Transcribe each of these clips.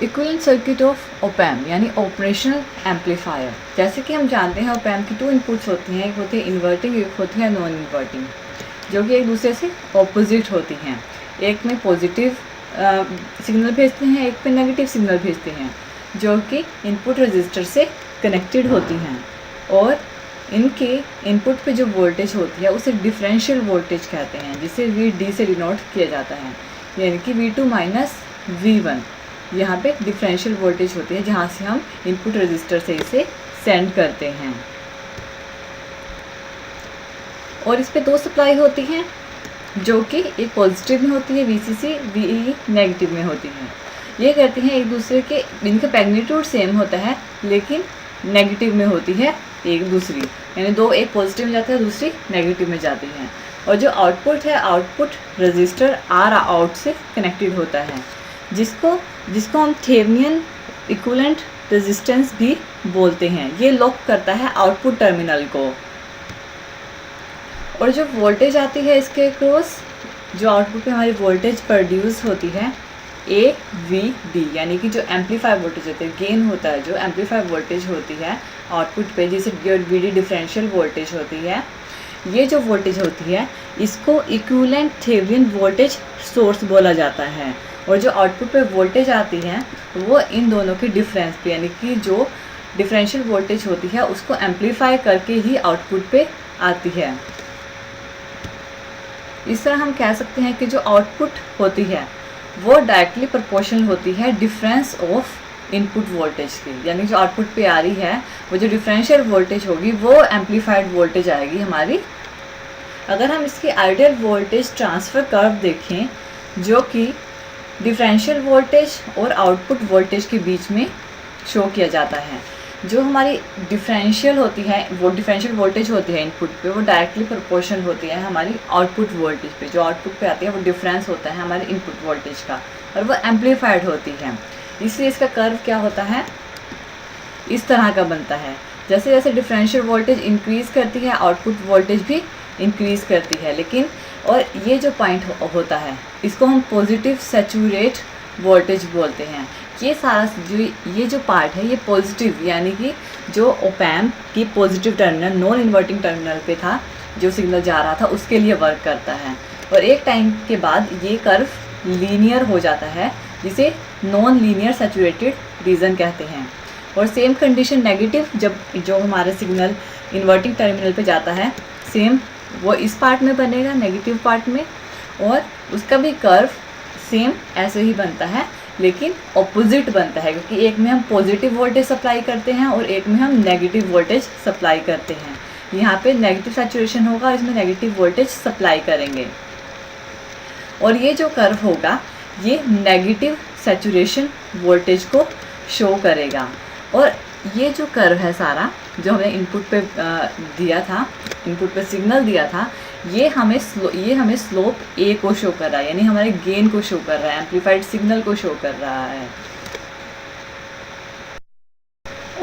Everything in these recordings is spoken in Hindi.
इक्विवेलेंट सर्किट ऑफ ओपैम्प यानी ऑपरेशनल एम्पलीफायर। जैसे कि हम जानते हैं ओपैम्प की 2 इनपुट्स होती हैं, एक होती है इन्वर्टिंग, एक होती है नॉन इन्वर्टिंग, जो कि एक दूसरे से ऑपोजिट होती हैं। एक में पॉजिटिव सिग्नल भेजते हैं, एक पे नेगेटिव सिग्नल भेजते हैं, जो कि इनपुट रजिस्टर से कनेक्टेड होती हैं। और इनके इनपुट पे जो वोल्टेज होती है उसे डिफरेंशियल वोल्टेज कहते हैं, जिसे VD से डिनोट किया जाता है, यानी कि V2 माइनस V1। यहाँ पे डिफरेंशियल वोल्टेज होती है जहाँ से हम इनपुट रजिस्टर से इसे सेंड करते हैं। और इस पे 2 सप्लाई होती हैं, जो कि एक पॉजिटिव में होती है VCC, VEE नेगेटिव में होती हैं। ये कहते हैं एक दूसरे के, इनका मैग्नीट्यूड सेम होता है लेकिन नेगेटिव में होती है एक दूसरी, यानी 2 एक पॉजिटिव में जाती है, दूसरी नेगेटिव में जाती हैं। और जो आउटपुट है, आउटपुट रजिस्टर R आउट से कनेक्टेड होता है, जिसको हम थेवेनिन इक्विवेलेंट रेजिस्टेंस भी बोलते हैं। ये लॉक करता है आउटपुट टर्मिनल को। और जो वोल्टेज आती है इसके क्रॉस, जो आउटपुट पे हमारी वोल्टेज प्रोड्यूस होती है, AVD, यानी कि जो एम्पलीफाई वोल्टेज होती है, गेन होता है, जो एम्पलीफाई वोल्टेज होती है आउटपुट पे, जिसे VD डिफरेंशियल वोल्टेज होती है। ये जो वोल्टेज होती है इसको इक्विवेलेंट थेवेनिन वोल्टेज सोर्स बोला जाता है। और जो आउटपुट पे वोल्टेज आती है वो इन दोनों के डिफरेंस पे, यानी कि जो डिफरेंशियल वोल्टेज होती है उसको एम्पलीफाई करके ही आउटपुट पे आती है। इस तरह हम कह सकते हैं कि जो आउटपुट होती है वो डायरेक्टली प्रोपोर्शनल होती है डिफरेंस ऑफ इनपुट वोल्टेज की, यानी जो आउटपुट पे आ रही है वो जो डिफरेंशियल वोल्टेज होगी वो एम्पलीफाइड वोल्टेज आएगी हमारी। अगर हम इसकी आइडियल वोल्टेज ट्रांसफ़र कर्व देखें, जो कि डिफरेंशियल वोल्टेज और आउटपुट वोल्टेज के बीच में शो किया जाता है, जो हमारी डिफरेंशियल होती है, वो डिफरेंशियल वोल्टेज होती है इनपुट पे, वो डायरेक्टली प्रोपोर्शनल होती है हमारी आउटपुट वोल्टेज पे। जो आउटपुट पे आती है वो डिफरेंस होता है हमारे इनपुट वोल्टेज का, और वो एम्पलीफाइड होती है। इसलिए इसका कर्व क्या होता है, इस तरह का बनता है। जैसे जैसे डिफरेंशियल वोल्टेज इंक्रीज़ करती है, आउटपुट वोल्टेज भी इंक्रीज़ करती है। लेकिन और ये जो पॉइंट होता है इसको हम पॉजिटिव सैचुरेट वोल्टेज बोलते हैं। ये सारा ये जो पार्ट है ये पॉजिटिव, यानी कि जो ओपैम्प की positive terminal, non inverting terminal पे था जो सिग्नल जा रहा था, उसके लिए वर्क करता है। और एक टाइम के बाद ये कर्व लीनियर हो जाता है, जिसे नॉन लीनियर सैचुरेटेड रीजन कहते हैं। और सेम कंडीशन नेगेटिव, जब जो हमारा सिग्नल इन्वर्टिंग टर्मिनल पे जाता है, सेम वो इस पार्ट में बनेगा, नेगेटिव पार्ट में, और उसका भी कर्व सेम ऐसे ही बनता है, लेकिन ऑपोजिट बनता है, क्योंकि एक में हम पॉजिटिव वोल्टेज सप्लाई करते हैं और एक में हम नेगेटिव वोल्टेज सप्लाई करते हैं। यहाँ पे नेगेटिव सैचुरेशन होगा, इसमें नेगेटिव वोल्टेज सप्लाई करेंगे। और ये जो कर्व होगा ये नेगेटिव सैचुरेशन वोल्टेज को शो करेगा। और ये जो कर्व है सारा, जो हमने इनपुट पे दिया था, इनपुट पे सिग्नल दिया था, ये हमें स्लोप A को शो कर रहा है, यानी हमारे गेन को शो कर रहा है, एम्पलीफाइड सिग्नल को शो कर रहा है।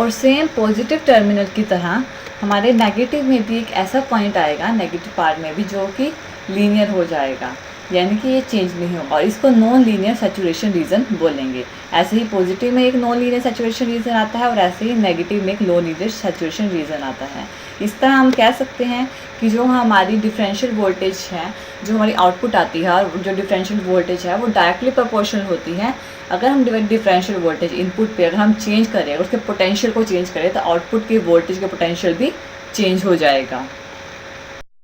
और सेम पॉजिटिव टर्मिनल की तरह हमारे नेगेटिव में भी एक ऐसा पॉइंट आएगा, नेगेटिव पार्ट में भी, जो कि लीनियर हो जाएगा, यानी कि ये चेंज नहीं होगा, और इसको नॉन लीनियर सैचुरेशन रीजन बोलेंगे। ऐसे ही पॉजिटिव में एक नॉन लीनियर सैचुरेशन रीजन आता है और ऐसे ही नेगेटिव में एक नॉन लीनियर सैचुरेशन रीजन आता है। इस तरह हम कह सकते हैं कि जो हमारी डिफरेंशियल वोल्टेज है, जो हमारी आउटपुट आती है, और जो डिफरेंशियल वोल्टेज है वो डायरेक्टली प्रोपोर्शनल होती है। अगर हम डिफरेंशियल वोल्टेज इनपुट पे अगर हम चेंज करें, उसके पोटेंशियल को चेंज करें, तो आउटपुट के वोल्टेज के पोटेंशियल भी चेंज हो जाएगा।